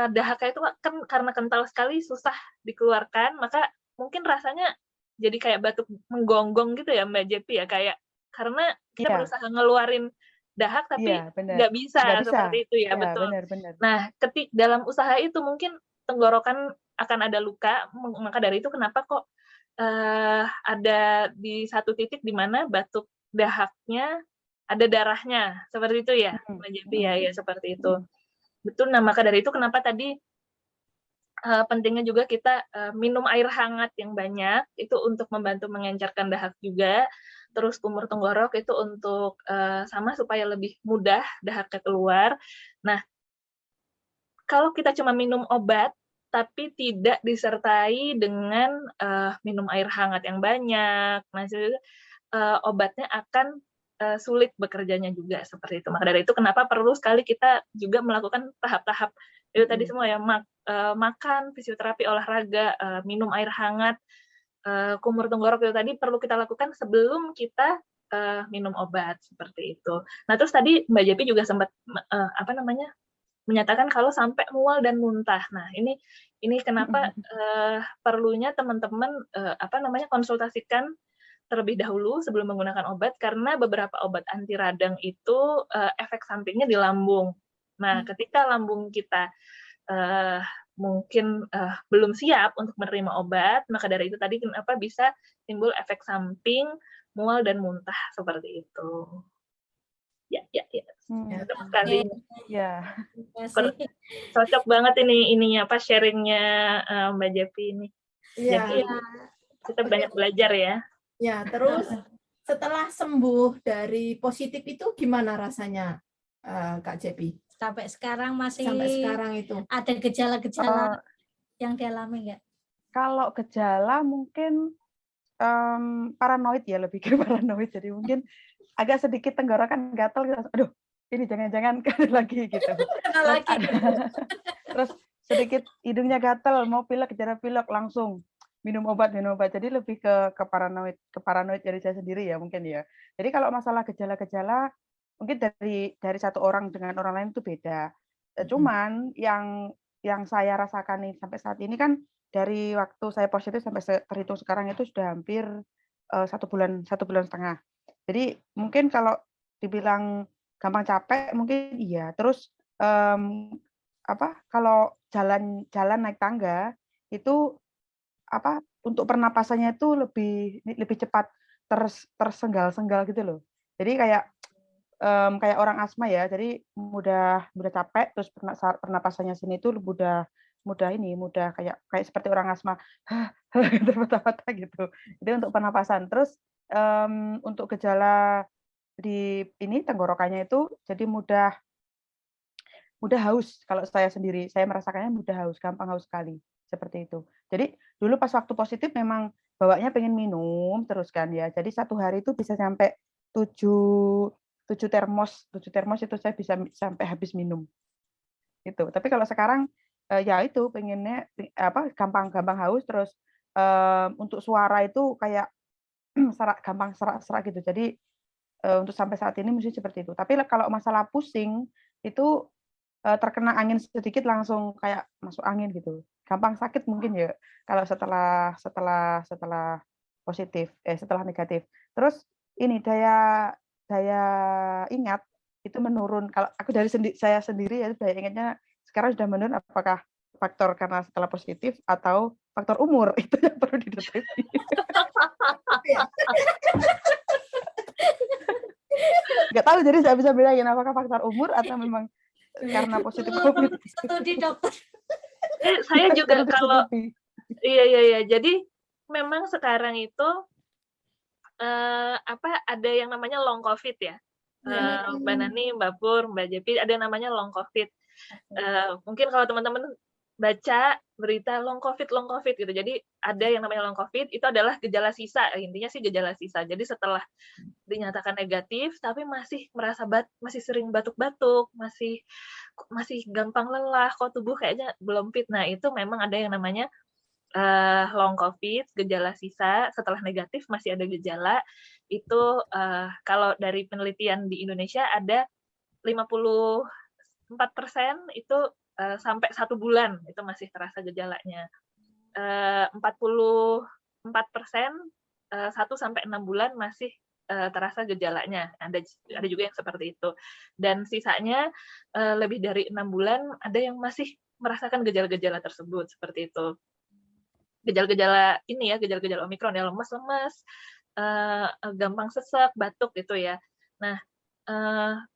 dahaknya itu kan karena kental sekali susah dikeluarkan, maka mungkin rasanya jadi kayak batuk menggonggong gitu ya Mbak Jepi ya, kayak karena kita berusaha ngeluarin dahak tapi nggak bisa seperti itu ya, betul. Benar. Nah, dalam usaha itu mungkin tenggorokan akan ada luka, maka dari itu kenapa kok ada di satu titik di mana batuk dahaknya ada darahnya, seperti itu ya, Mbak Jepi ya, seperti itu. Betul, nah maka dari itu kenapa tadi pentingnya juga kita minum air hangat yang banyak, itu untuk membantu mengencerkan dahak juga, terus kumur tenggorok itu untuk sama supaya lebih mudah dahaknya keluar. Nah, kalau kita cuma minum obat, tapi tidak disertai dengan minum air hangat yang banyak, obatnya akan sulit bekerjanya juga seperti itu. Maka dari itu kenapa perlu sekali kita juga melakukan tahap-tahap itu tadi semua ya, makan, fisioterapi, olahraga, minum air hangat, kumur tenggorok itu tadi perlu kita lakukan sebelum kita minum obat seperti itu. Nah terus tadi Mbak Jepi juga sempat menyatakan kalau sampai mual dan muntah. Nah ini kenapa perlunya teman-teman konsultasikan terlebih dahulu sebelum menggunakan obat, karena beberapa obat anti radang itu efek sampingnya di lambung. Nah ketika lambung kita mungkin belum siap untuk menerima obat, maka dari itu tadi kenapa bisa timbul efek samping mual dan muntah seperti itu. Ya. Tepat sekali. Ya. Cocok banget ininya sharingnya Mbak Jepi ini. Ya. Jadi kita banyak belajar ya. Ya, terus setelah sembuh dari positif itu gimana rasanya, Kak Jepi? Sampai sekarang masih itu ada gejala-gejala yang dialami nggak? Kalau gejala mungkin paranoid ya, lebih ke paranoid, jadi mungkin agak sedikit tenggorokan gatal, aduh ini jangan-jangan lagi gitu. Terus sedikit hidungnya gatal, mau pilek, gejala pilek, langsung minum obat. Jadi lebih ke paranoid dari saya sendiri ya mungkin ya. Jadi kalau masalah gejala-gejala mungkin dari satu orang dengan orang lain itu beda. Cuman yang saya rasakan nih sampai saat ini kan, dari waktu saya positif sampai terhitung sekarang itu sudah hampir 1 bulan setengah. Jadi mungkin kalau dibilang gampang capek mungkin iya. Terus kalau jalan naik tangga itu untuk pernapasannya itu lebih cepat tersenggal-senggal gitu loh. Jadi kayak orang asma ya. Jadi mudah capek, terus pernapasannya sini itu mudah kayak seperti orang asma, terpatah-patah gitu. Jadi untuk pernapasan. Terus untuk gejala di ini tenggorokannya itu jadi mudah haus. Kalau saya sendiri, saya merasakannya mudah haus, gampang haus sekali seperti itu. Jadi dulu pas waktu positif memang bawanya pengen minum terus kan ya. Jadi satu hari itu bisa sampai 7 termos itu saya bisa sampai habis minum. Itu. Tapi kalau sekarang ya itu pengennya gampang haus, terus untuk suara itu kayak gampang serak gitu. Jadi untuk sampai saat ini mesti seperti itu. Tapi kalau masalah pusing itu terkena angin sedikit langsung kayak masuk angin gitu. Gampang sakit mungkin ya kalau setelah positif, setelah negatif. Terus ini daya ingat itu menurun. Kalau aku dari saya sendiri ya, daya ingatnya sekarang sudah menurun. Apakah faktor karena setelah positif atau faktor umur? Itu yang perlu dideteksi. Nggak tahu, jadi saya bisa bilangin apakah faktor umur atau memang karena positif COVID. Studi dokter. Saya juga kalau iya. Jadi memang sekarang itu ada yang namanya long COVID ya. Mbak Nani, Mbak Pur, Mbak Jepi, ada yang namanya long COVID. Mungkin kalau teman-teman baca berita long COVID gitu. Jadi ada yang namanya long COVID, itu adalah gejala sisa. Intinya sih gejala sisa. Jadi setelah dinyatakan negatif tapi masih merasa masih sering batuk-batuk, masih gampang lelah, kok tubuh kayaknya belum fit. Nah, itu memang ada yang namanya long COVID, gejala sisa setelah negatif masih ada gejala. Itu kalau dari penelitian di Indonesia ada 54% itu sampai 1 bulan itu masih terasa gejalanya. 44% 1 sampai 6 bulan masih terasa gejalanya. Ada juga yang seperti itu. Dan sisanya lebih dari 6 bulan ada yang masih merasakan gejala-gejala tersebut seperti itu. Gejala-gejala ini ya, gejala-gejala Omikron ya, lemas-lemas, gampang sesek, batuk gitu ya. Nah,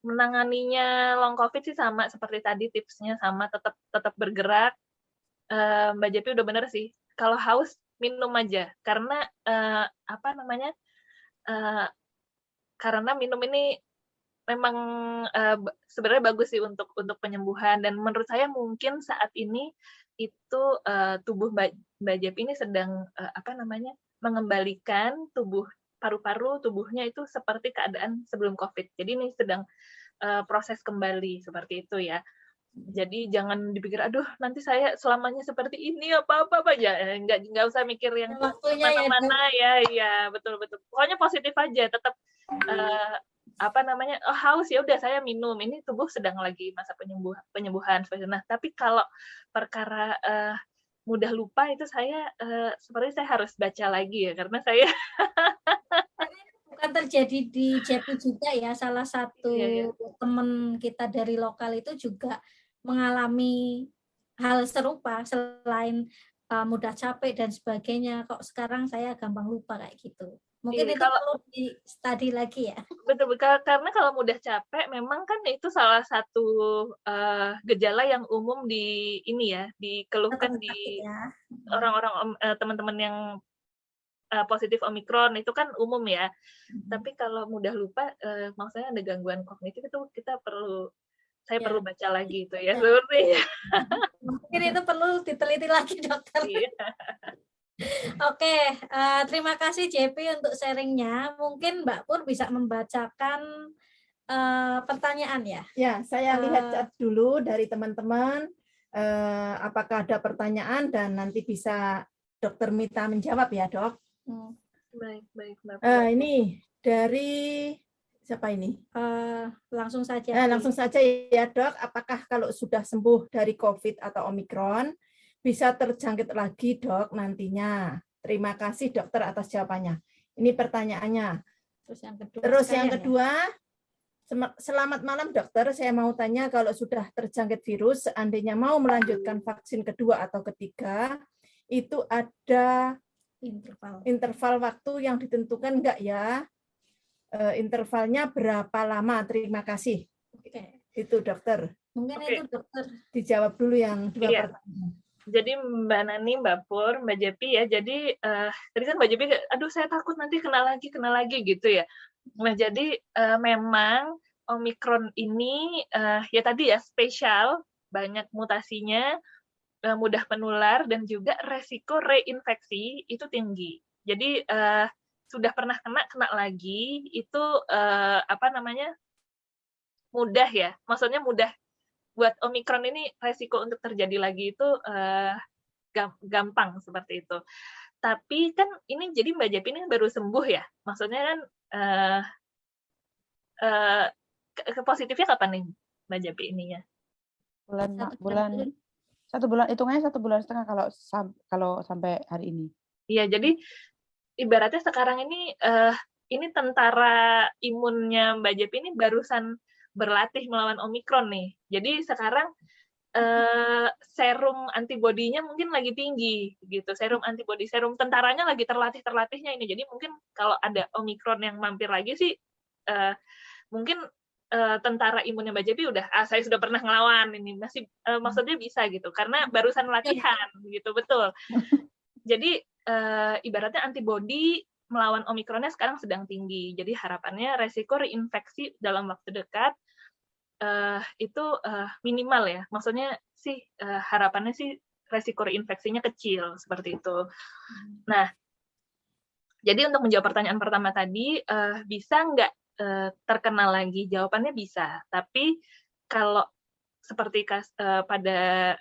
menanganinya long COVID sih sama seperti tadi, tipsnya sama, tetap bergerak. Mbak Jepi udah bener sih, kalau haus minum aja, karena karena minum ini memang sebenarnya bagus sih untuk penyembuhan, dan menurut saya mungkin saat ini itu tubuh Mbak Jepi ini sedang mengembalikan tubuh paru-paru tubuhnya itu seperti keadaan sebelum COVID. Jadi ini sedang proses kembali seperti itu ya. Jadi jangan dipikir, aduh nanti saya selamanya seperti ini apa ya, nggak usah mikir yang mana-mana ya, betul. Pokoknya positif aja, tetap haus ya udah saya minum, ini tubuh sedang lagi masa penyembuhan. Nah tapi kalau perkara mudah lupa itu saya seperti saya harus baca lagi ya, karena saya bukan terjadi di JP juga ya, salah satu teman kita dari lokal itu juga mengalami hal serupa, selain mudah capek dan sebagainya, kok sekarang saya gampang lupa kayak gitu. Mungkin itu perlu di study lagi ya. Betul, karena kalau mudah capek memang kan itu salah satu gejala yang umum di ini ya, dikeluhkan di orang-orang teman-teman yang positif Omikron itu kan umum ya. Tapi kalau mudah lupa, maksudnya ada gangguan kognitif itu saya perlu baca lagi itu ya sebenarnya. Mungkin itu perlu diteliti lagi dokter. Oke, terima kasih JP untuk sharingnya. Mungkin Mbak Pur bisa membacakan pertanyaan ya. Ya, saya lihat chat dulu dari teman-teman. Apakah ada pertanyaan dan nanti bisa Dokter Mita menjawab ya, Dok. Baik, Mbak. Ini dari siapa ini? Langsung saja. Langsung saja ya, Dok. Apakah kalau sudah sembuh dari COVID atau Omikron bisa terjangkit lagi, Dok, nantinya? Terima kasih, Dokter, atas jawabannya. Ini pertanyaannya. Terus yang kedua, selamat malam, Dokter. Saya mau tanya, kalau sudah terjangkit virus, seandainya mau melanjutkan vaksin kedua atau ketiga, itu ada interval waktu yang ditentukan enggak ya? Intervalnya berapa lama? Terima kasih. Oke. Itu dokter. Mungkin itu dokter dijawab dulu yang dua pertanyaan. Jadi Mbak Nani, Mbak Pur, Mbak Jepi ya. Jadi tadi kan Mbak Jepi, aduh saya takut nanti kena lagi gitu ya. Nah jadi memang Omikron ini ya tadi ya spesial, banyak mutasinya, mudah menular dan juga resiko reinfeksi itu tinggi. Jadi sudah pernah kena lagi itu mudah ya, maksudnya mudah buat Omikron ini resiko untuk terjadi lagi itu gampang seperti itu. Tapi kan ini jadi Mbak Jepi ini baru sembuh ya, maksudnya kan positifnya kapan nih Mbak Jepi ininya? Satu bulan, hitungannya 1,5 bulan kalau sampai hari ini. Iya, jadi ibaratnya sekarang ini tentara imunnya Mbak Jepi ini barusan berlatih melawan Omikron nih. Jadi sekarang serum antibodinya mungkin lagi tinggi gitu. Serum tentaranya lagi terlatihnya ini. Jadi mungkin kalau ada Omikron yang mampir lagi sih mungkin tentara imunnya Mbak Jepi udah saya sudah pernah ngelawan ini, masih maksudnya bisa gitu karena barusan latihan gitu, betul. Jadi ibaratnya antibodi melawan Omikronnya sekarang sedang tinggi. Jadi harapannya resiko reinfeksi dalam waktu dekat itu minimal ya. Maksudnya sih harapannya sih resiko reinfeksinya kecil seperti itu. Nah, jadi untuk menjawab pertanyaan pertama tadi, bisa nggak terkena lagi? Jawabannya bisa. Tapi kalau seperti pada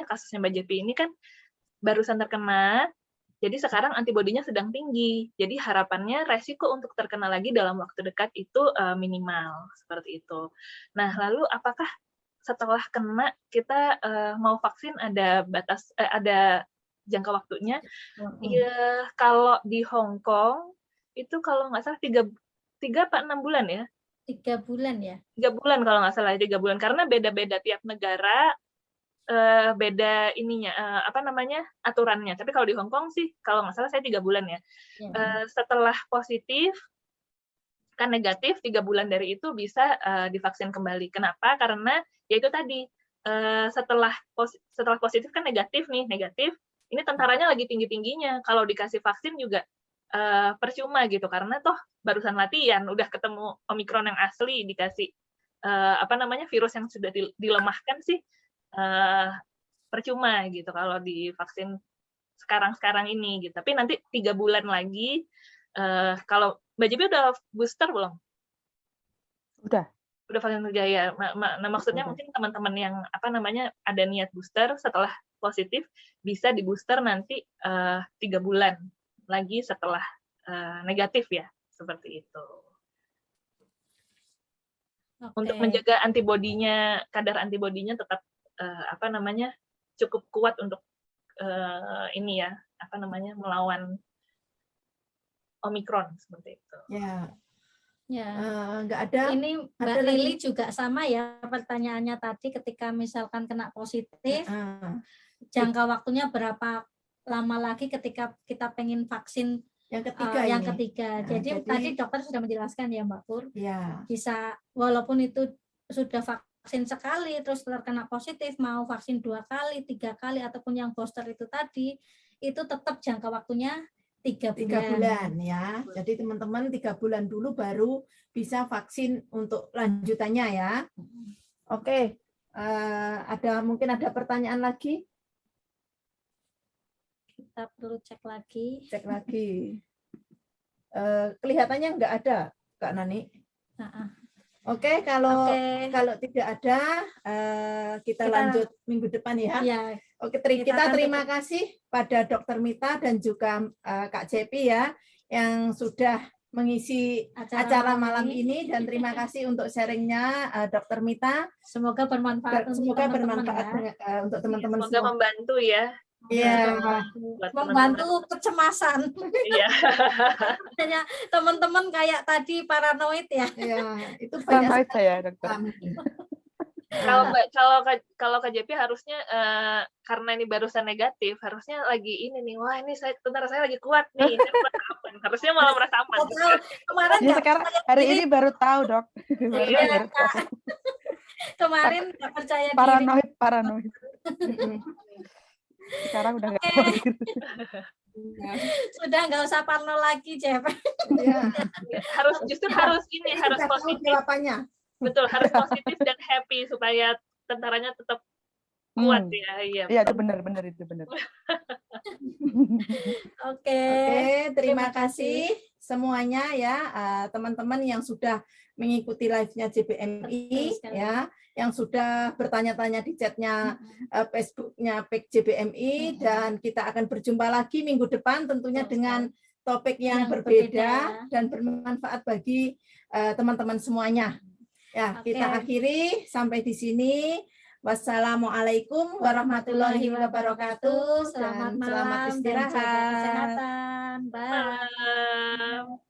kasusnya Mbak Jepi ini kan barusan terkena, jadi sekarang antibodinya sedang tinggi. Jadi harapannya resiko untuk terkena lagi dalam waktu dekat itu minimal seperti itu. Nah, lalu apakah setelah kena kita mau vaksin ada ada jangka waktunya? Ya, kalau di Hong Kong itu kalau nggak salah 3 apa 6 bulan ya? 3 bulan ya? 3 bulan kalau nggak salah, 3 bulan. Karena beda-beda tiap negara, beda ininya, aturannya. Tapi kalau di Hong Kong sih, kalau nggak salah saya 3 bulan ya. Setelah positif, kan negatif, 3 bulan dari itu bisa divaksin kembali. Kenapa? Karena ya itu tadi, setelah positif kan negatif, ini tentaranya lagi tinggi-tingginya. Kalau dikasih vaksin juga percuma gitu, karena toh barusan latihan, udah ketemu Omikron yang asli, dikasih virus yang sudah dilemahkan sih percuma gitu kalau divaksin sekarang ini gitu. Tapi nanti 3 bulan lagi, kalau Mbak Jepi udah booster belum? Udah vaksin ketiga ya. Nah, maksudnya mungkin teman-teman yang ada niat booster setelah positif bisa di booster nanti 3 bulan lagi setelah negatif ya, seperti itu. Untuk menjaga antibodinya, kadar antibodinya tetap cukup kuat untuk melawan Omikron seperti itu. Ya, nggak ada. Ini Mbak Lili juga sama ya pertanyaannya tadi, ketika misalkan kena positif, jangka waktunya berapa lama lagi ketika kita pengen vaksin yang ketiga Jadi tadi dokter sudah menjelaskan ya Mbak Pur, ya. Bisa walaupun itu sudah vaksin sekali terus terkena positif, mau vaksin 2 kali, 3 kali ataupun yang booster itu tadi, itu tetap jangka waktunya 3 bulan ya. Jadi teman-teman 3 bulan dulu baru bisa vaksin untuk lanjutannya ya. Oke, mungkin ada pertanyaan lagi? Kita perlu cek lagi. Kelihatannya nggak ada, Kak Nani. Oke, kalau tidak ada, kita lanjut minggu depan ya. Oke, kita terima kasih pada Dr. Mita dan juga Kak Jepi ya yang sudah mengisi acara malam ini, dan terima kasih untuk sharingnya Dr. Mita. Semoga bermanfaat untuk teman-teman. Semoga membantu ya. Iya, membantu kecemasan. Iya. Teman-teman kayak tadi paranoid ya. Iya, itu paranoid saya, dokter. Kalau KJP harusnya karena ini barusan negatif, harusnya lagi ini nih, wah ini tentara saya lagi kuat nih, harusnya malah merasa aman. Kemarin sekarang hari ini baru tahu, Dok. Kemarin nggak percaya diri. Paranoid. Sekarang udah nggak khawatir. Sudah nggak usah parno lagi, Jeff. Ya. harus positif. Jawabannya. Betul, harus positif dan happy supaya tentaranya tetap kuat ya. Iya, itu benar. Oke, terima kasih semuanya ya, teman-teman yang sudah mengikuti live-nya JBMI ya, yang sudah bertanya-tanya di chatnya Facebook-nya PEK JBMI, dan kita akan berjumpa lagi minggu depan tentunya dengan topik yang berbeda dan bermanfaat bagi teman-teman semuanya. Ya, kita akhiri sampai di sini. Wassalamualaikum warahmatullahi wabarakatuh. Selamat malam, selamat istirahat. Dan jaga kesehatan. Bye.